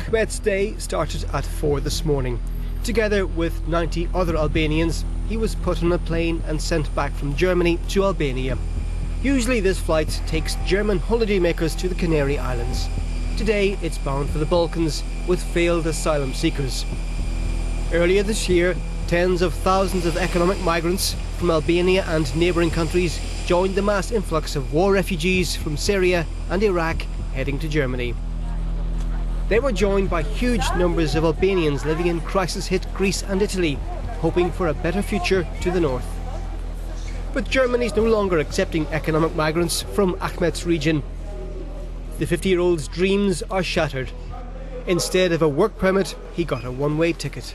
Ahmet's day started at 4 this morning. Together with 90 other Albanians, he was put on a plane and sent back from Germany to Albania. Usually this flight takes German holidaymakers to the Canary Islands. Today it's bound for the Balkans with failed asylum seekers. Earlier this year, tens of thousands of economic migrants from Albania and neighbouring countries joined the mass influx of war refugees from Syria and Iraq heading to Germany. They were joined by huge numbers of Albanians living in crisis-hit Greece and Italy, hoping for a better future to the north. But Germany is no longer accepting economic migrants from Ahmet's region. The 50-year-old's dreams are shattered. Instead of a work permit, he got a one-way ticket.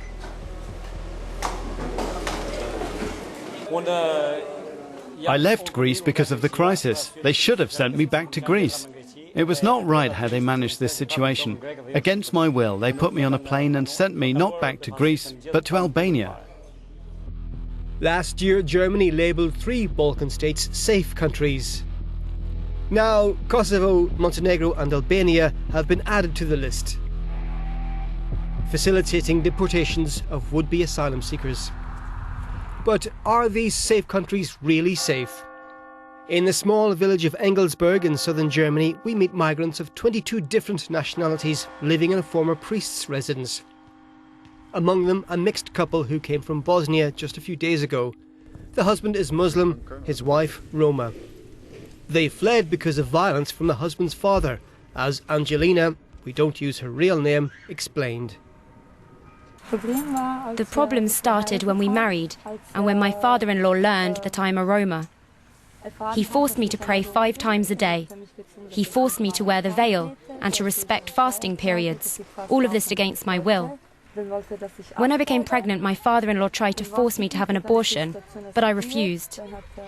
I left Greece because of the crisis. They should have sent me back to Greece. It was not right how they managed this situation. Against my will, they put me on a plane and sent me not back to Greece, but to Albania. Last year, Germany labelled 3 Balkan states safe countries. Now, Kosovo, Montenegro and Albania have been added to the list, facilitating deportations of would-be asylum seekers. But are these safe countries really safe? In the small village of Engelsberg in southern Germany, we meet migrants of 22 different nationalities living in a former priest's residence. Among them, a mixed couple who came from Bosnia just a few days ago. The husband is Muslim, his wife Roma. They fled because of violence from the husband's father, as Angelina, we don't use her real name, explained. The problem started when we married and when my father-in-law learned that I am a Roma. He forced me to pray 5 times a day. He forced me to wear the veil and to respect fasting periods, all of this against my will. When I became pregnant, my father-in-law tried to force me to have an abortion, but I refused.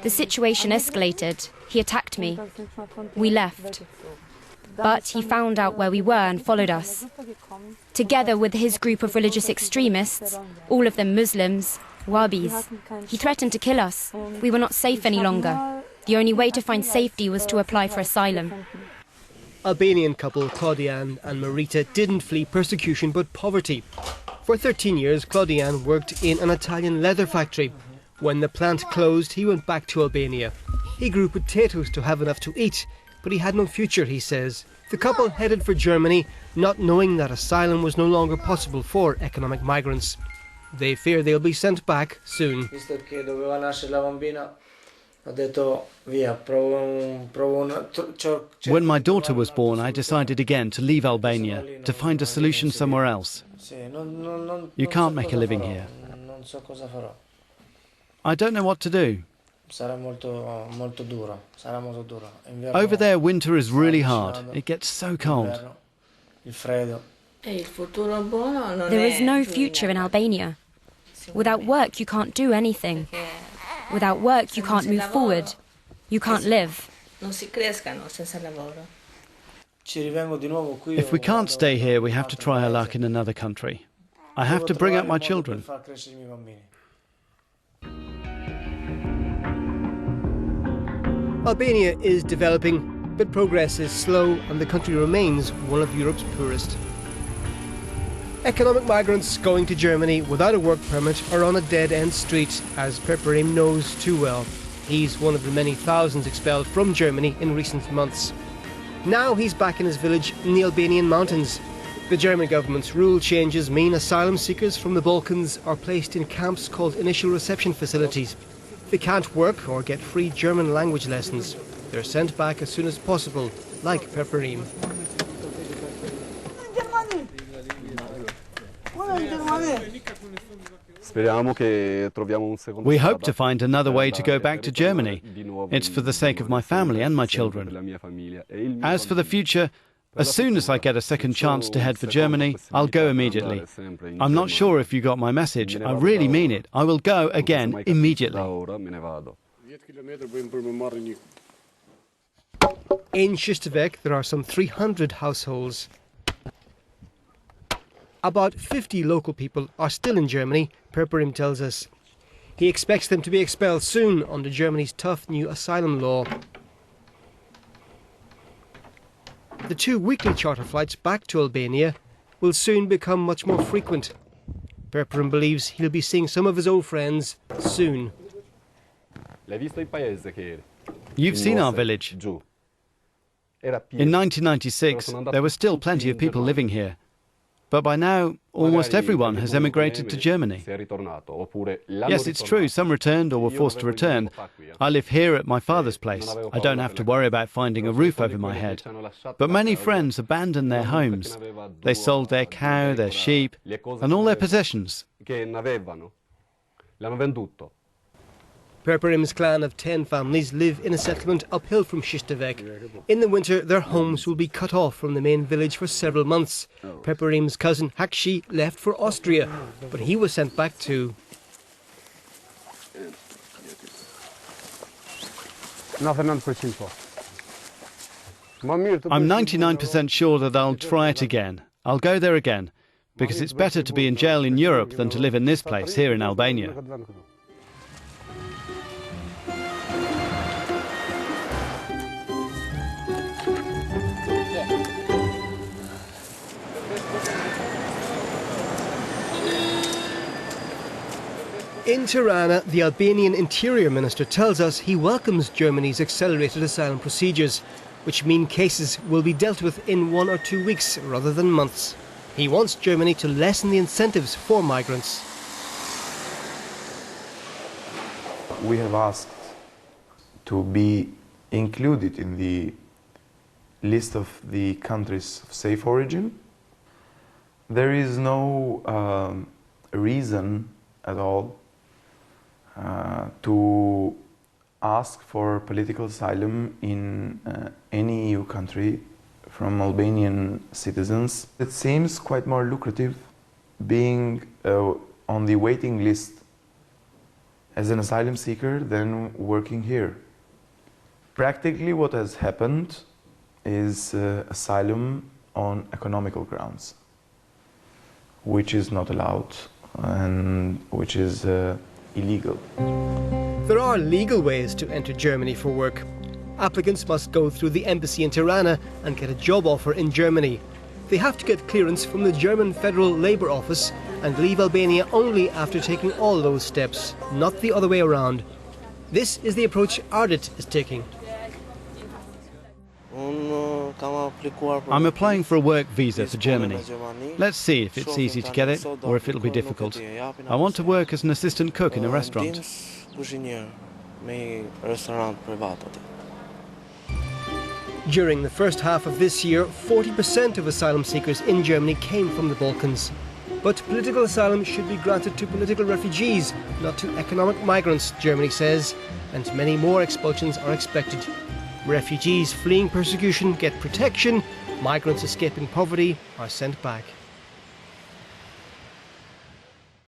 The situation escalated. He attacked me. We left. But he found out where we were and followed us. Together with his group of religious extremists, all of them Muslims, Wahhabis, he threatened to kill us. We were not safe any longer. The only way to find safety was to apply for asylum. Albanian couple Claudian and Marita didn't flee persecution but poverty. For 13 years, Claudian worked in an Italian leather factory. When the plant closed, he went back to Albania. He grew potatoes to have enough to eat, but he had no future, he says. The couple headed for Germany, not knowing that asylum was no longer possible for economic migrants. They fear they'll be sent back soon. When my daughter was born, I decided again to leave Albania, to find a solution somewhere else. You can't make a living here. I don't know what to do. Over there, winter is really hard. It gets so cold. There is no future in Albania. Without work, you can't do anything. Without work, you can't move forward. You can't live. If we can't stay here, we have to try our luck in another country. I have to bring up my children. Albania is developing, but progress is slow and the country remains one of Europe's poorest. Economic migrants going to Germany without a work permit are on a dead-end street, as Perperim knows too well. He's one of the many thousands expelled from Germany in recent months. Now he's back in his village in the Albanian mountains. The German government's rule changes mean asylum seekers from the Balkans are placed in camps called initial reception facilities. They can't work or get free German language lessons. They're sent back as soon as possible, like Perperim. We hope to find another way to go back to Germany. It's for the sake of my family and my children. As for the future, as soon as I get a second chance to head for Germany, I'll go immediately. I'm not sure if you got my message. I really mean it. I will go again immediately. In Šestövek, there are some 300 households. About 50 local people are still in Germany, Perperim tells us. He expects them to be expelled soon under Germany's tough new asylum law. The 2 weekly charter flights back to Albania will soon become much more frequent. Perperin believes he'll be seeing some of his old friends soon. You've seen our village. In 1996, there were still plenty of people living here. But by now, almost everyone has emigrated to Germany. Yes, it's true, some returned or were forced to return. I live here at my father's place. I don't have to worry about finding a roof over my head. But many friends abandoned their homes. They sold their cow, their sheep, and all their possessions. Perperin's clan of 10 families live in a settlement uphill from Shishtavek. In the winter, their homes will be cut off from the main village for several months. Perperin's cousin Hakshi left for Austria, but he was sent back too. I'm 99% sure that I'll try it again. I'll go there again, because it's better to be in jail in Europe than to live in this place here in Albania. In Tirana, the Albanian Interior Minister tells us he welcomes Germany's accelerated asylum procedures, which mean cases will be dealt with in 1 or 2 weeks rather than months. He wants Germany to lessen the incentives for migrants. We have asked to be included in the list of the countries of safe origin. There is no reason at all to ask for political asylum in any EU country from Albanian citizens. It seems quite more lucrative being on the waiting list as an asylum seeker than working here. Practically what has happened is asylum on economical grounds, which is not allowed and which is illegal. There are legal ways to enter Germany for work. Applicants must go through the embassy in Tirana and get a job offer in Germany. They have to get clearance from the German Federal Labour Office and leave Albania only after taking all those steps, not the other way around. This is the approach Ardit is taking. I'm applying for a work visa for Germany. Let's see if it's easy to get it or if it'll be difficult. I want to work as an assistant cook in a restaurant. During the first half of this year, 40% of asylum seekers in Germany came from the Balkans. But political asylum should be granted to political refugees, not to economic migrants, Germany says, and many more expulsions are expected. Refugees fleeing persecution get protection, migrants escaping poverty are sent back.